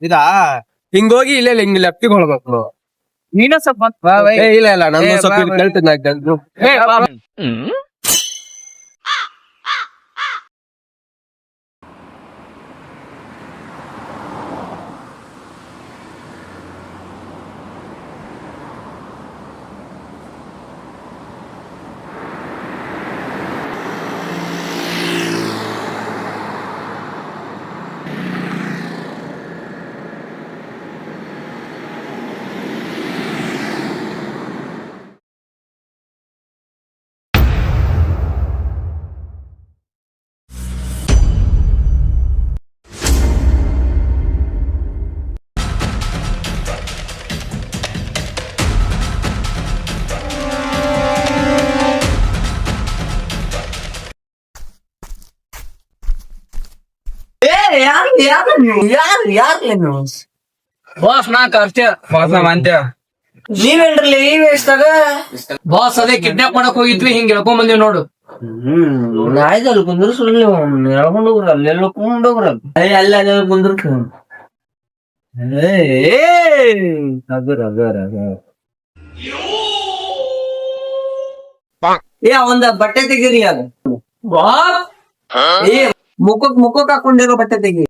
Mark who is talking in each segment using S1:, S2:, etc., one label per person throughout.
S1: ಇದಾ ಹಿಂಗೋಗಿ ಇಲ್ಲ ಹಿಂಗ್ ಲೆಫ್ಟಿಗೆ ಹೊಳ್ಬೇಕು.
S2: ನೀನ ಸ್ವಲ್ಪ
S1: ಇಲ್ಲ ಇಲ್ಲ ನಾನು ಸ್ವಲ್ಪ ಕೇಳ್ತೀನಿ.
S2: ಬಾಸ್ ನಾ ಕರ್ತೆ ನೀವೇನ್ರಿ ಈ ವಯಸ್ಸಾಗ ಬಾಸ್ ಅದೇ ಕಿಡ್ನಾಪ್ ಮಾಡಕ್ ಹೋಗಿದ್ವಿ ಹಿಂಗ್ ಹೇಳ್ಕೊಂಡ್ ಬಂದಿವ್ ನೋಡು.
S3: ಆಯ್ತಲ್ಲ ಕುಂದ್ರಸ್ರಿ ನೀವು ಹೇಳ್ಕೊಂಡ್ ಹೋಗ್ರಲ್ಲ ಎಲ್ಲ ಹೋಗ್ರಲ್ಲ ಅಲ್ಲ ಕುಂದ್ರಸ್ ಒಂದ ಬಟ್ಟೆ ತೆಗೀರಿ ಅದು ಮುಖಕ್ ಹಾಕೊಂಡಿರೋ ಬಟ್ಟೆ ತೆಗಿ.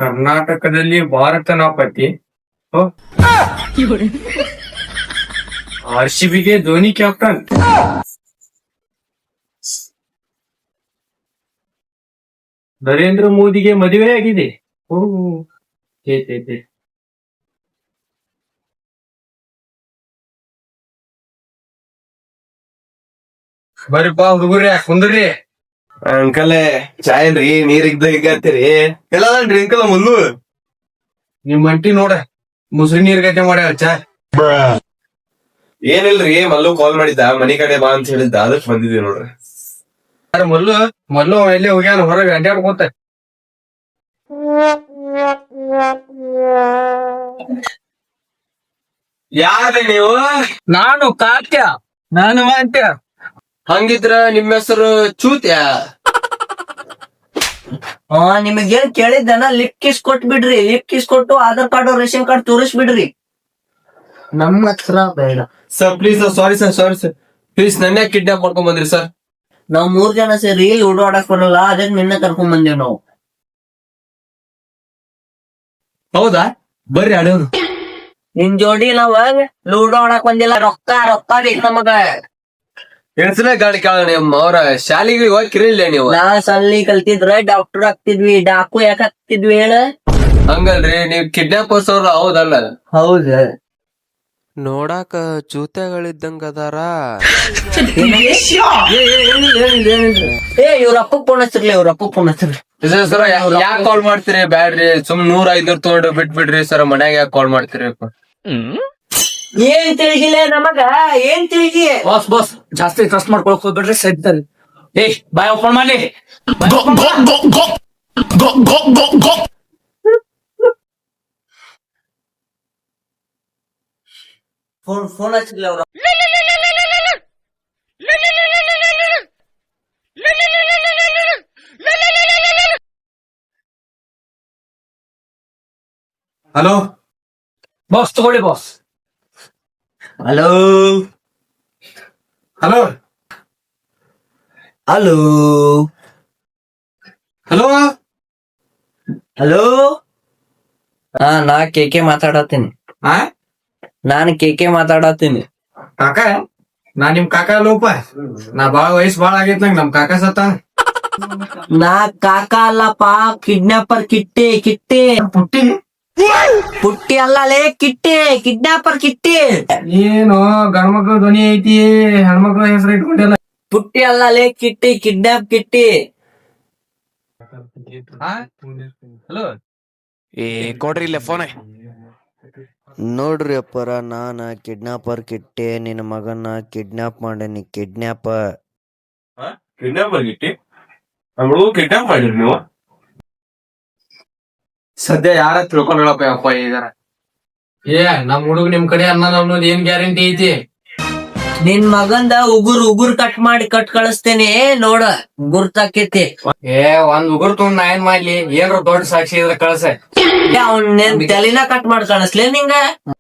S1: ಕರ್ನಾಟಕದಲ್ಲಿ ಭಾರತನ ಪತಿ RCBಗೆ ಧೋನಿ ಕ್ಯಾಪ್ಟನ್. ನರೇಂದ್ರ ಮೋದಿಗೆ ಮದುವೆ ಆಗಿದೆ. ಬರ್ರಿಪ್ಪ ಹುಡುಗರ್ರಿ ಕುಂದ್ರಿ. ಅಂಕಲ್ ಚಾಯ್ ಏನ್ರಿ ನೀರ್ ಇಗ್ತೀರಿ ಎಲ್ಲದನ್ರಿ ಅಂಕಲ್ ಮಲ್ಲು ನಿಮ್ ಮಂಟಿ ನೋಡ ಮುಸ್ರಿ ನೀರ್ ಗಟ್ಟೆ ಮಾಡ್ಯಾವ ಚಾಯ್. ಏನಿಲ್ರಿ ಮಲ್ಲು ಕಾಲ್ ಮಾಡಿದ್ದ ಮನಿ ಕಡೆ ಬಾ ಅಂತ ಹೇಳಿದ್ದ ಅದಕ್ಕೆ ಬಂದಿದ್ವಿ ನೋಡ್ರಿ. ಮಲ್ಲು ಎಲ್ಲಿ ಹೋಗ್ಯಾನ ಹೊರಗೆ ಅಡ್ಡಾಡ್ಕೋತ. ಯಾರ್ರಿ ನೀವು?
S2: ನಾನು ಕಾತ್ಯ ನಾನು ಮಾತ್ಯ.
S1: ಹಂಗಿದ್ರ ನಿಮ್ ಹೆಸರು ಚೂತ್ಯ.
S3: ನಿಮಗೇನ್ ಕೇಳಿದ್ದನ ಲಿಪ್ ಕಿಸ್ ಕೊಟ್ಬಿಡ್ರಿ. ಲಿಪ್ ಕಿಸ್ ಕೊಟ್ಟು ಆಧಾರ್ ಕಾರ್ಡ್ ರೇಷನ್ ಕಾರ್ಡ್ ತೋರಿಸ್ಬಿಡ್ರಿ. ನಮ್ಮ ಹತ್ರ ಬೇಡ
S1: sir please sorry sir please ನನ್ನ ಕಿಡ್ನಾಪ್ ಮಾಡ್ಕೊಂಡ್ ಬಂದ್ರಿ ಸರ್.
S3: ನಾವ್ 3 ಜನ ಸೇರಿ ಲೂಡೋ ಆಡಕ್ ಬರಲ್ಲ ಅದಕ್ಕೆ ನಿನ್ನ ಕರ್ಕೊಂಡ್ ಬಂದೇವ್ ನಾವು.
S1: ಹೌದಾ ಬರ್ರಿ ಆಡೋರು.
S3: ನಿನ್ ಜೋಡಿ ನಾವ್ ಲೂಡೋ ಆಡಕ್ ಬಂದಿಲ್ಲ. ರೊಕ್ಕ ಬೇಕು ನಮಗ.
S1: ಎಣಸಲೇ ಗಾಡಿ ಕೇಳ ಅವ್ರ ಶಾಲೆಗೆ ಹೋಗಿರಿಲ್ಲ ನೀವು?
S3: ನಾ ಸಲ್ಲಿ ಕಲ್ತಿದ್ರೆ ಡಾಕ್ಟರ್ ಆಗ್ತಿದ್ವಿ. ಡಾಕು ಯಾಕೆ ಆಗ್ತಿದ್ವಿ ಹೇಳ?
S1: ಹಂಗಲ್ರಿ ನೀವ್ ಕಿಡ್ನಾಪರ್ಸ್ ಅವ್ರ ಹೌದಲ್ಲ?
S3: ಹೌದ
S4: ನೋಡಾಕ ಚೂತೆಗಳಿದ್ದಂಗ ಅದಾರ.
S3: ಇವ್ರ ಅಪ್ಪ ಫೋನ್ ಹಚ್ಚಿರ್ಲಿ.
S1: ಸರ್ ಯಾಕೆ ಕಾಲ್ ಮಾಡ್ತೀರಿ? ಬ್ಯಾಡ್ರಿ ಸುಮ್ 100-500 ತಗೊಂಡು ಬಿಟ್ಬಿಡ್ರಿ ಸರ್. ಮನ್ಯಾಗ ಯಾಕೆ ಕಾಲ್ ಮಾಡ್ತೀರಿ?
S3: ಏನ್ ತಿಳಿಗಿಲ್ಲ ನಮಗ ಏನ್ ತಿಳಿಗಿ?
S2: ಬಾಸ್ ಜಾಸ್ತಿ ಟ್ರಸ್ಟ್ ಮಾಡ್ಕೊಳಕ್ ಹೋಗ್ಬಿಡ್ರಿ ಸೈಡ್ದಲ್ಲಿ. ಬಾಯ್ ಓಪನ್ ಮಾಡಿ.
S3: ಫೋನ್ ಹಚ್ಚಿರ್ಲಿ ಅವ್ರ.
S1: ಹಲೋ
S2: ಬಾಸ್ ತಗೊಳ್ಳಿ boss.
S3: Hello
S1: hello
S3: hello
S1: hello
S3: hello ನಾ ಕೇಕೆ ಮಾತಾಡತ್ತೀನಿ. ನಾನು ಕೇಕೆ ಮಾತಾಡತ್ತೀನಿ.
S1: ಕಾಕ ನಾ ನಿಮ್ ಕಾಕ ಅಲ್ಲೋಪ. ನಾ ವಯಸ್ಸು ಬಾಳ ಆಗೈತ್ ನಂಗ್. ನಮ್ ಕಾಕ ಸತ್ತ.
S3: ನಾ ಕಾಕ ಅಲ್ಲಪ್ಪ, ಕಿಡ್ನಾಪರ್ ಕಿಟ್ಟಿ ಪುಟ್ಟಿ ಅಲ್ಲಲೇ ಕಿಟ್ಟಿ, ಕಿಡ್ನಾಪರ್ ಕಿಟ್ಟಿ.
S1: ಏನು ಗಂಡ್ಮಕ್ಳು ಧ್ವನಿ ಐತಿ, ಹೆಣ್ಮಕ್ಳ ಹೆಸರು ಇಟ್ಕೊಂಡಿಲ್ಲ.
S3: ಪುಟ್ಟಿ ಅಲ್ಲಲೇ ಕಿಟ್ಟಿ, ಕಿಡ್ನಾಪ್ ಕಿಟ್ಟಿ.
S1: ಹಲೋ
S4: ಕೊಡ್ರಿ ಇಲ್ಲೇ ಫೋನ್. ನೋಡ್ರಿ ಅಪ್ಪರ, ನಾನ ಕಿಡ್ನಾಪರ್ ಕಿಟ್ಟೆ ನಿನ್ನ ಮಗನ ಕಿಡ್ನಾಪ್ ಮಾಡೇನಿ. ಕಿಡ್ನಾಪರ್
S1: ಗಿಟ್ಟಿ ನಮ್ಮ ಹುಡುಗ ಕಿಡ್ನಾಪ್ ಮಾಡಿರಿ ನೀವು? ಸದ್ಯ ಯಾರ ತಿಳ್ಕೊಂಡಪ್ಪ ಅಪ್ಪ ಈಗ. ನಮ್ ಹುಡುಗ ನಿಮ್ ಕಡೆ ಅನ್ನೋದು ಏನ್ ಗ್ಯಾರಂಟಿ ಐತಿ?
S3: ನಿನ್ ಮಗಂದ ಉಗುರ್ ಕಟ್ ಮಾಡಿ ಕಳಿಸ್ತೇನೆ ನೋಡ ಗುರ್ತಾಕೇತಿ.
S2: ಏ ಒಂದ್ ಉಗುರ್ ತೊಗೊಂಡ್ ನಾ ಏನ್ ಮಾಡ್ಲಿ, ಏನ್ರ ದೊಡ್ಡ ಸಾಕ್ಷಿ ಇದ್ರೆ ಕಳ್ಸ.
S3: ಅವ್ನ ತಲಿನ ಕಟ್ ಮಾಡಿ ಕಳಿಸ್ಲೇ ನಿಂಗ.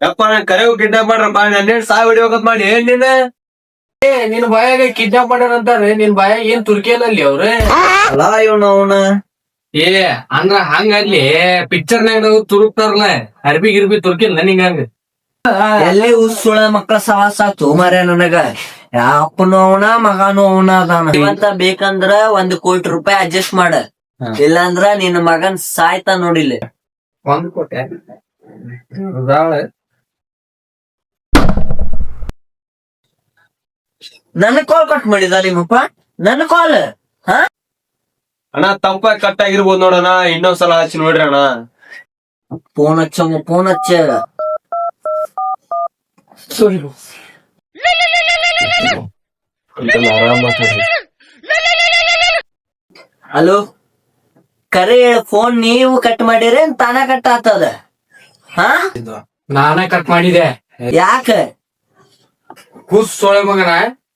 S1: ಯಪ್ಪ ನನ್ ಕರೆಗೂ ಕಿಡ್ನಾಪ್ ಮಾಡ್ರಪ್ಪ, ನನ್ನೇನ್ ಸಾವ್ ಹಿಡಿಯೋಕತ್ ಮಾಡಿ ಏನ್ ನೀನ್?
S2: ಏ ನಿನ್ ಬಾಯಾಗ ಕಿಡ್ನಾಪ್ ಮಾಡ್ಯಾರಂತಾರೆ, ನಿನ್ ಬಾಯಾಗ ಏನ್ ತುರ್ಕಿಯಲ್ಲಲ್ಲಿ ಅವ್ರೆ?
S3: ಅಲ್ಲ ಇವನು ಅವನ
S2: ಏ ಅಂದ್ರ ಹಂಗಲ್ಲಿ ಪಿಕ್ಚರ್ನಾಗ ತುರುಕ್ತಾರಲ್ಲ, ಅರ್ಬಿ ಗಿರ್ಬಿ ತುರ್ಕಿಲ್ಲ ನಿಂಗ ಹಂಗ.
S3: ಎಲ್ಲಿ ಸುಳ ಮಕ್ಕಳ ಸಾಹಸ ಆತು ಮಾರ್ಯ ನನಗ. ಅಪ್ಪನು ಅವನ ಮಗನು ಅವನ ಅದಾನ ಅಂತ ಬೇಕಂದ್ರ 1 ಕೋಟಿ ರೂಪಾಯಿ ಅಡ್ಜಸ್ಟ್ ಮಾಡ, ಇಲ್ಲಾಂದ್ರ ನಿನ್ನ ಮಗನ್ ಸಾಯ್ತಾ ನೋಡಿಲ್ಲ.
S2: 1 ಕೋಟಿ
S3: ನನ್ನ ಕಾಲ್ ಕಟ್ ಮಾಡಿದ ನಿಮ್ಮಪ್ಪ, ನನ್ನ ಕಾಲ್.
S1: ಅಣ್ಣ ತಪ್ಪಾಗಿ ಕಟ್ ಆಗಿರ್ಬೋದು ನೋಡಣ, ಇನ್ನೊಂದ್ಸಲ ಹಚ್ಚಿ ನೋಡ್ರಿ ಅಣ್ಣ.
S3: ಫೋನ್ ಹಚ್ಚ ಹಲೋ, ಕರೆ ಫೋನ್ ನೀವು ಕಟ್ ಮಾಡಿರಿ ತಾನ ಕಟ್ ಆಗ್ತದ?
S2: ನಾನೇ ಕಟ್ ಮಾಡಿದೆ.
S3: ಯಾಕ?
S2: ಕೂಸ್ ಸೊಳೆ ಮಗನ,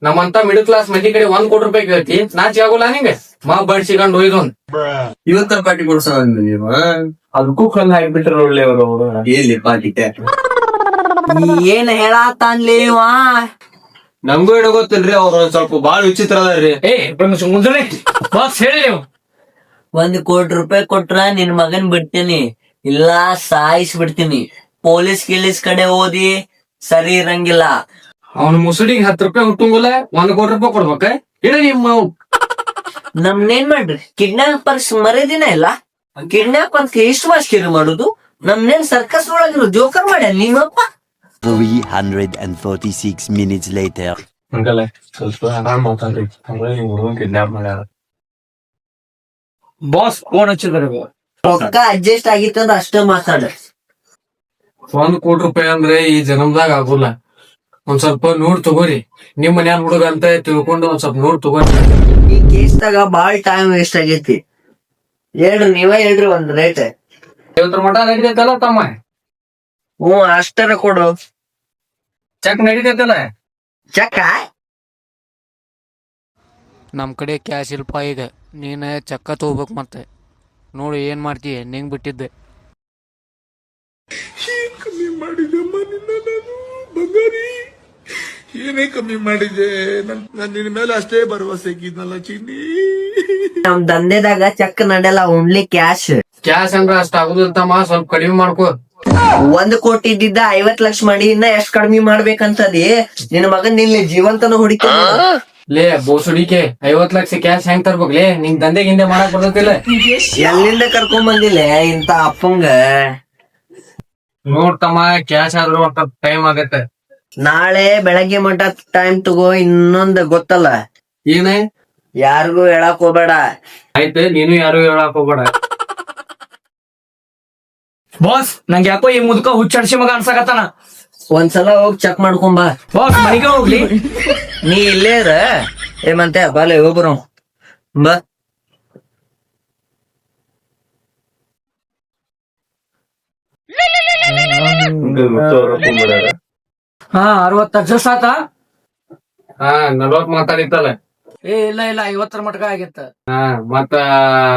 S2: ನಮ್ಮಂತ ಮಿಡಲ್ ಕ್ಲಾಸ್ ಮಂದಿ ಕಡೆ 1 ಕೋಟಿ ರೂಪಾಯಿ ಕೇಳ್ತಿ, ನಾಚಿ ಆಗೋಲ್ಲ ನಿಂಗೆ? ಬಡ್ಸಿಕೊಂಡು ಹೋಯ್ದೊಂದ್
S1: ಇವತ್ತರ ಪಾರ್ಟಿ ಕೊಡ್ಸೋ ನೀವು,
S2: ಅದಕ್ಕೂ ಕಲ್ಲು ಹಾಕ್ಬಿಟ್ರೆ ನೋಡ್ಲಿ ಅವರು.
S1: ಎಲ್ಲಿ ಪಾರ್ಟಿ?
S3: ಏನ್ ಹೇಳಾತಾನ್ಲಿ ಇವ?
S1: ನಮ್ಗೂ ಏನೋ ಗೊತ್ತಿಲ್ರಿ, ಅವ್ರ ಒಂದ್ ಸ್ವಲ್ಪ ಬಾಳ ವಿಚಿತ್ರ ಅದಾರ್ರಿ.
S2: ಮುಂಜಾನೆ ಬಾಸ್ ಹೇಳಿ ನೀವು.
S3: 1 ಕೋಟಿ ರೂಪಾಯಿ ಕೊಟ್ರ ನಿನ್ ಮಗನ್ ಬಿಡ್ತೀನಿ, ಇಲ್ಲ ಸಾಯಿಸ್ ಬಿಡ್ತೀನಿ. ಪೊಲೀಸ್ ಕಡೆ ಓದಿ ಸರಿ ಇರಂಗಿಲ್ಲ.
S2: ಅವ್ನ ಮುಸುಡಿಗೆ 10 ರೂಪಾಯಿ ಹುಟ್ಟಂಗಿಲ್ಲ, 1 ಕೋಟಿ ರೂಪಾಯಿ ಕೊಡ್ಬೇಕ? ಹೇಳಿ ನಿಮ್ಮ
S3: ನಮ್ನೇನ್ ಮಾಡ್ರಿ? ಕಿಡ್ನಾಪರ್ಸ್ ಮರೇದಿನ ಇಲ್ಲ. ಕಿಡ್ನಾಪ್ ಅಂತ ಇಷ್ಟು ಮಾಸ್ಕಿರಿ ಮಾಡುದು? ನಮ್ನೇನ್ ಸರ್ಕಸ್ ಒಳಗಿರೋ ಜೋಕರ್ ಮಾಡ್ಯಾನ ನಿಮ್ಮಪ್ಪ?
S5: 346 minutes later.
S1: ಹಂಗಲ್ಲ ಸ್ವಲ್ಪ ಆರಾಮ್ ಮಾತಾಡ್ರಿ, ಹುಡುಗನ್ ಕಿಡ್ನಾಪ್ ಮಾಡ್ಯಾರ.
S2: ಬಾಸ್ ಫೋನ್ ಹಚ್ಚಿದಾರೆ.
S3: ರೊಕ್ಕ ಅಡ್ಜಸ್ಟ್ ಆಗಿತ್ತಂದ್ರ ಅಷ್ಟ ಮಾತಾಡ.
S2: 1 ಕೋಟಿ ರೂಪಾಯಿ ಅಂದ್ರೆ ಈ ಜನ್ಮದಾಗ ಆಗೋಲ್ಲ. ಒಂದ್ ಸ್ವಲ್ಪ ನೋಡ್ ತಗೋರಿ, ನಿಮ್ ಮನ್ಯಾನ ಹುಡುಗ ಅಂತ ತಿಳ್ಕೊಂಡು ಒಂದ್ ಸ್ವಲ್ಪ ನೋಡ್ ತಗೋರಿ.
S3: ಈ ಕೇಸ್ದಾಗ ಬಾಳ್ ಟೈಮ್ ವೇಸ್ಟ್ ಆಗೈತಿ. ನೀವೇ ಹೇಳ್ರಿ ಒಂದ್ ರೇಟ್.
S2: ಇವತ್ತರ ಮಠ ನಡಿತೈತಲ್ಲ ತಮ್ಮ?
S3: ಅಷ್ಟರ ಕೊಡು.
S2: ಚೆಕ್ ನಡಿತೈತಲ್ಲ?
S3: ಚಕ್ಕ
S6: ನಮ್ಮ ಕಡೆ ಕ್ಯಾಶ್ ಇಲ್ಪ, ಈಗ ನೀನು ಚಕ್ಕ ತಗೋಬೇಕು. ಮತ್ತೆ ನೋಡಿ ಏನು ಮಾಡ್ತೀಯ, ನಿಂಗೆ ಬಿಟ್ಟಿದ್ದೆ.
S7: ಏನೇ ಕಮ್ಮಿ ಮಾಡಿದೆ, ನನ್ ನಿನ್ ಮೇಲೆ ಅಷ್ಟೇ ಭರವಸೆ ಇದ್ನಲ್ಲ ಚಿನ್ನಿ.
S3: ನಮ್ ದಂಧೆದಾಗ ಚೆಕ್ ನಡೆಯಲ್ಲ, ಓನ್ಲಿ ಕ್ಯಾಶ್.
S2: ಕ್ಯಾಶ್ ಅಂದ್ರ ಅಷ್ಟ ಆಗುದಿಲ್ಲ ತಮ್ಮ, ಸ್ವಲ್ಪ ಕಡಿಮೆ ಮಾಡ್ಕೋ.
S3: 1 ಕೋಟಿ ಇದ್ದಿದ್ದ 50 ಲಕ್ಷ ಮಾಡಿ ಇನ್ನ ಎಷ್ಟ್ ಕಡಿಮೆ ಮಾಡ್ಬೇಕಂತದಿ? ನಿನ್ ಮಗನ್ ನಿಲ್ಲಿ ಜೀವಂತನ ಹೊಡಿತ.
S2: ಲೇ ಬೋಸುಡಿಕೆ, 50 ಲಕ್ಷ ಕ್ಯಾಶ್ ಹೆಂಗ್ ತರ್ಬೇಕ್ಲೇ? ನಿಂಗ್ ದಂಧೆ ಗಿಂದೆ ಮಾಡಕ್ ಬರ್ತೈತಿಲ್ಲ?
S3: ಎಲ್ಲಿಂದ ಕರ್ಕೊಂಡ್ ಬಂದಿಲ್ಲ ಇಂತ ಅಪ್ಪಂಗ?
S2: ನೋಡ್ತಮ್ಮ, ಕ್ಯಾಶ್ ಆದ್ರೂ ಒಂದ್ ಟೈಮ್ ಆಗತ್ತೆ.
S3: ನಾಳೆ ಬೆಳಗ್ಗೆ ಮಟ ಟೈಮ್ ತಗೋ. ಇನ್ನೊಂದ್ ಗೊತ್ತಲ್ಲ,
S2: ಏನೇ
S3: ಯಾರಿಗೂ ಹೇಳಕ್ ಹೋಗ್ಬೇಡ.
S2: ಆಯ್ತು, ನೀನು ಯಾರು ಹೇಳಕ್ ಹೋಗ್ಬೇಡ. ಬಾಸ್, ನಂಗೆ ಯಾಕೋ ಈ ಮುದುಕ ಹುಚ್ಚಾಡ್ಸಿ ಮಗ ಅನ್ಸಕತ್ತಾನ.
S3: ಒಂದ್ಸಲ ಹೋಗಿ ಚೆಕ್ ಮಾಡ್ಕೊಂಬಾ.
S2: ಬಾಸ್ ಮನೆಗೆ ಹೋಗ್ಲಿ.
S3: ನೀ ಇಲ್ಲೇ ಇರ. ಏಮಂತೆ ಬಾಲೆ ಹೋಗ್ಬರೋ ಬಾ.
S2: ಹಾ 60 ಅಡ್ಜಸ್ಟ್ ಆತ? 40 ಮಾತಾಡಿತ್ತಲ್ಲ? ಇಲ್ಲ 50 ಮಟ್ಕ ಆಗಿತ್ತ. ಮತ್ತ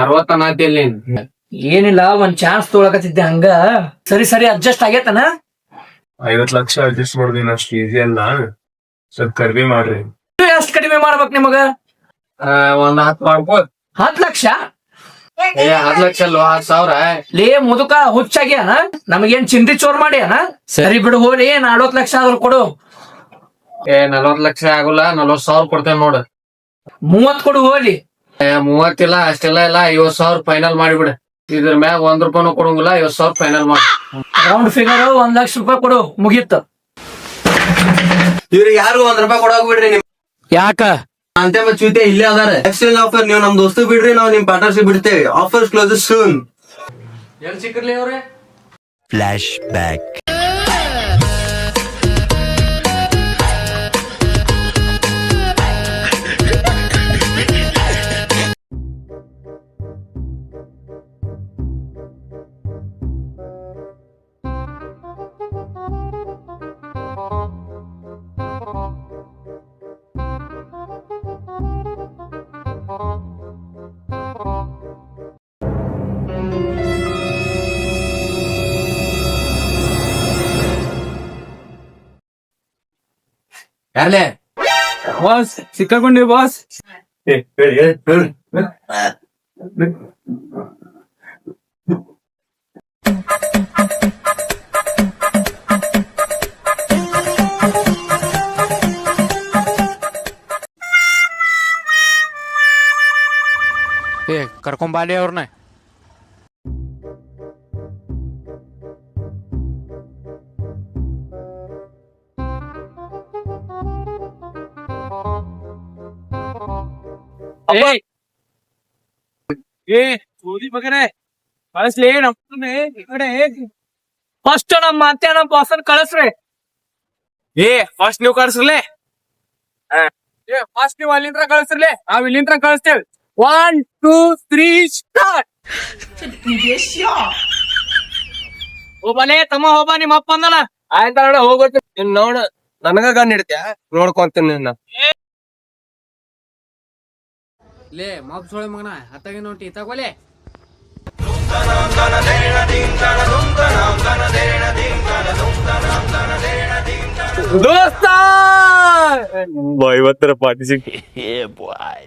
S2: 60 ನಾತಿಲ್ ನೀನ್? ಏನಿಲ್ಲ, ಒಂದ್ ಚಾನ್ಸ್ ತೊಳಕತ್ತಿದ್ದೆ ಹಂಗ. ಸರಿ ಅಡ್ಜಸ್ಟ್ ಆಗೇತನ?
S1: 50 ಲಕ್ಷ ಅಡ್ಜಸ್ಟ್ ಮಾಡೋದೇನು ಅಷ್ಟು ಈಸಿ ಅಲ್ಲ, ಸ್ವಲ್ಪ ಕಡಿಮೆ ಮಾಡ್ರಿ.
S2: ಎಷ್ಟ್ ಕಡಿಮೆ ಮಾಡ್ಬೇಕ್ ನಿಮಗ? ಒಂದ್ 10 ಮಾಡ್ಕೋ. 10 ಲಕ್ಷ? 10 ಲಕ್ಷ ಅಲ್ವ, 10,000. ಲೇ ಮುದುಕ ಹುಚ್ಚಾಗ್ಯಾನ? ನಮಗೇನ್ ಚಿಂದಿ ಚೋರ್ ಮಾಡ್ಯಾನ? ಸರಿ ಬಿಡು, ಹೋಲಿ. 40 ಲಕ್ಷ ಆದ್ರೂ ಕೊಡು. 40 ಲಕ್ಷ ಆಗುಲ್ಲ, 40,000 ಕೊಡ್ತೇನೆ ನೋಡು. 30 ಕೊಡು ಹೋಲಿ. 30 ಇಲ್ಲ, ಅಷ್ಟೆಲ್ಲ ಇಲ್ಲ, 50,000 ಫೈನಲ್ ಮಾಡಿಬಿಡ. ಇದ್ರ ಮ್ಯಾಗ 1 ರೂಪಾಯಿನೂ ಕೊಡಂಗಿಲ್ಲ, 50,000 ಫೈನಲ್ ಮಾಡಿ. ರೌಂಡ್ ಫಿಗರ್ 1 ಲಕ್ಷ ರೂಪಾಯಿ ಕೊಡು, ಮುಗೀತು.
S1: ಇವ್ರಿಗೆ ಯಾರು 1 ರೂಪಾಯಿ ಕೊಡೋಕ್ ಬಿಡ್ರಿ. ನಿಮ್
S2: ಯಾಕ
S1: ಅಂತ ಚೂತೆ ಇಲ್ಲೇ ಅದಾರ. ಎಕ್ಸ್ಚೇಂಜ್ ಆಫರ್, ನೀವು ನಮ್ ದೋಸ್ತು ಬಿಡ್ರಿ, ನಾವು ನಿಮ್ ಪಾರ್ಟ್ನರ್ಶಿಪ್ ಬಿಡ್ತೇವೆ. Offers closes soon.
S2: ಎಲ್ಲಿ ಸಿಕ್ಕಿರ್ಲಿ ಅವ್ರೆ?
S5: Flashback.
S2: ಯಾರ್ಲೆ
S1: ಬಾಸ್ ಸಿಕ್ಕಾಕೊಂಡಿ ಬಾಸ್.
S6: ಏ ಕರ್ಕೊಂಬಾಲಿ ಅವ್ರನ್ನ.
S2: ಕಳಿಸ್ಲಿ ನಮ್ಮ ಈ ಕಡೆ ಫಸ್ಟ್ ನಮ್ಮ ಮತ್ತೆ ನಮ್ಮ ಬಾಸನ್ ಕಳಿಸ್ರಿ.
S1: ಫಸ್ಟ್ ನೀವು ಕಳ್ಸ್ರಲೇ.
S2: ಫಸ್ಟ್ ನೀವು ಅಲ್ಲಿಂದ ಕಳಿಸ್ರಲಿ, ನಾವ್ ಇಲ್ಲಿಂದ ಕಳಿಸ್ತೇವೆ. 1 2 3 ಸ್ಟಾರ್ಟ್. ಹೋಬಲೆ ತಮ್ಮ ಹೋಬ, ನಿಮ್ಮ ಅಪ್ಪ ಅಂದನ.
S1: ಆಯ್ತ ನೋಡ ಹೋಗೋತಿ ನೋಡ. ನನಗ ಗನ್ ಹಿಡ್ತ್ಯಾ ನೋಡ್ಕೊಂತೀನಿ ನಿನ್ನ.
S6: ಲೇ ಮಾಪ್ ಸೋಳೆ ಮಗನ ಹತ್ತಾಗಿ ನೋಟಿ ತಗೋಲೆ.
S1: ದೋಸ್ತ ಇವತ್ತರ ಪಾರ್ಟಿ ಸಿಕ್ತಿ.
S5: Yeah, boy.